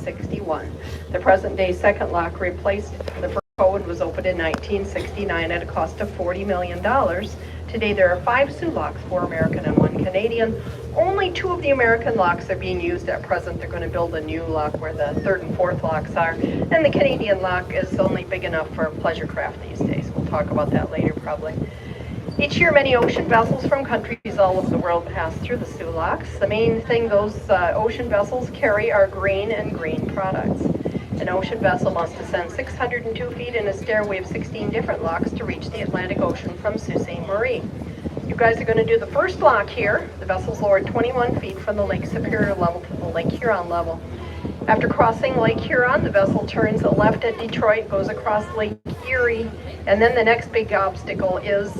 1961. The present-day second lock replaced the first hoe and was opened in 1969 at a cost of $40 million. Today there are 5 Sioux locks, 4 American and 1 Canadian. Only 2 of the American locks are being used at present. They're going to build a new lock where the 3rd and 4th locks are. And the Canadian lock is only big enough for pleasure craft these days. We'll talk about that later probably. Each year many ocean vessels from countries all over the world pass through the Sioux locks. The main thing those ocean vessels carry are grain and green products. An ocean vessel must ascend 602 feet in a stairway of 16 different locks to reach the Atlantic Ocean from Sault Ste. Marie. You guys are going to do the first lock here. The vessel's lowered 21 feet from the Lake Superior level to the Lake Huron level. After crossing Lake Huron, the vessel turns left at Detroit, goes across Lake Erie, and then the next big obstacle is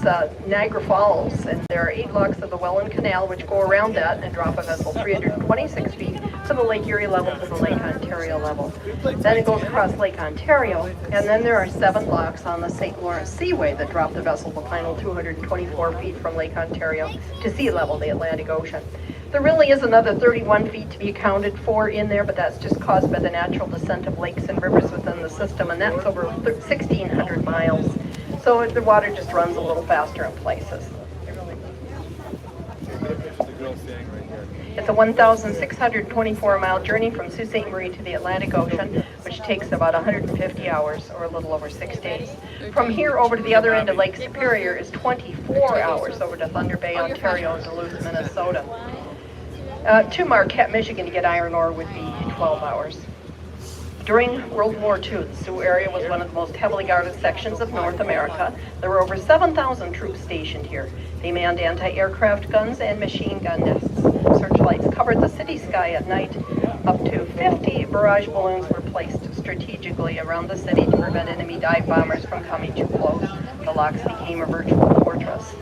Niagara Falls. And there are 8 locks of the Welland Canal which go around that and drop a vessel 326 feet from the Lake Erie level to the Lake Ontario level. Then it goes across Lake Ontario, and then there are 7 locks on the St. Lawrence Seaway that drop the vessel the final 224 feet from Lake Ontario to sea level, the Atlantic Ocean. There really is another 31 feet to be accounted for in there, but that's just caused by the natural descent of lakes and rivers within the system, and that's over 1,600 miles. So the water just runs a little faster in places. It's a 1,624-mile journey from Sault Ste. Marie to the Atlantic Ocean, which takes about 150 hours, or a little over 6 days. From here over to the other end of Lake Superior is 24 hours over to Thunder Bay, Ontario, and Duluth, Minnesota. To Marquette, Michigan to get iron ore would be 12 hours. During World War II, the Sioux area was one of the most heavily guarded sections of North America. There were over 7,000 troops stationed here. They manned anti-aircraft guns and machine gun nests. Searchlights covered the city sky at night. Up to 50 barrage balloons were placed strategically around the city to prevent enemy dive bombers from coming too close. The locks became a virtual fortress.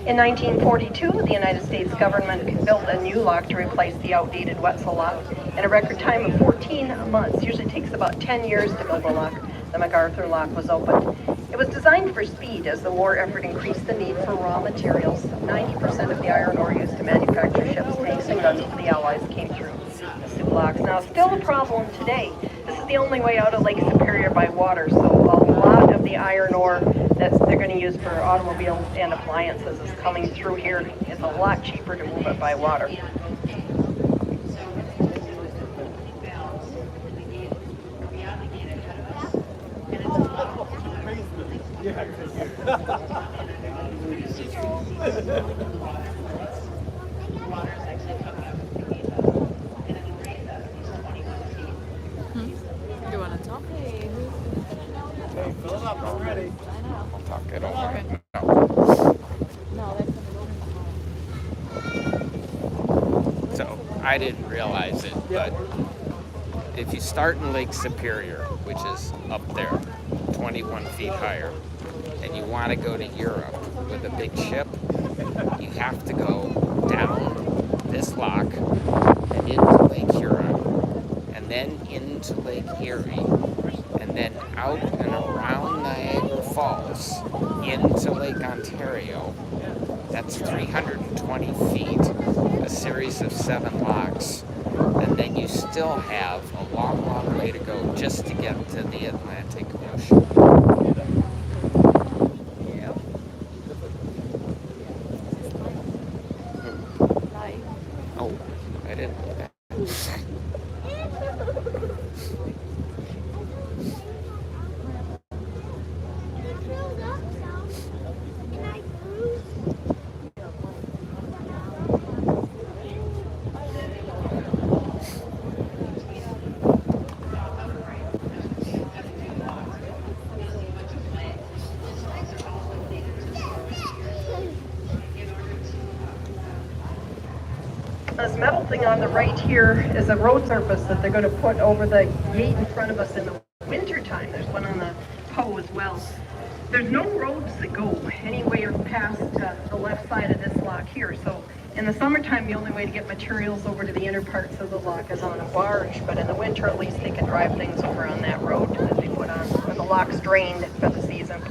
In 1942, the United States government built a new lock to replace the outdated Wetzel lock. In a record time of 14 months, usually takes about 10 years to build a lock, the MacArthur lock was opened. It was designed for speed as the war effort increased the need for raw materials. 90% of the iron ore used to manufacture ships, tanks, and guns for the Allies came through the Sioux locks. Now, still a problem today. This is the only way out of Lake Superior by water, so a lot of the iron ore that they're going to use for automobiles and appliances is coming through here. It's a lot cheaper to move it by water. You want to talk? Hey, fill it up. I'm ready. I'll talk it over. Okay. No. No, that's So I didn't realize it, but if you start in Lake Superior, which is up there, 21 feet higher, and you want to go to Europe with a big ship, you have to go down this lock and into Lake Huron, and then into Lake Erie, and then out and around Niagara Falls into Lake Ontario. That's 320 feet, a series of 7 locks, and then you still have a long, long way to go just to get to the Atlantic Ocean. Yeah. Oh, I didn't know that. This metal thing on the right here is a road surface that they're going to put over the gate in front of us in the wintertime. There's one on the Poe as well. There's no roads that go anywhere past the left side of this lock here. So in the summertime, the only way to get materials over to the inner parts of the lock is on a barge. But in the winter, at least they can drive things over on that road that they put on when the lock's drained for the season.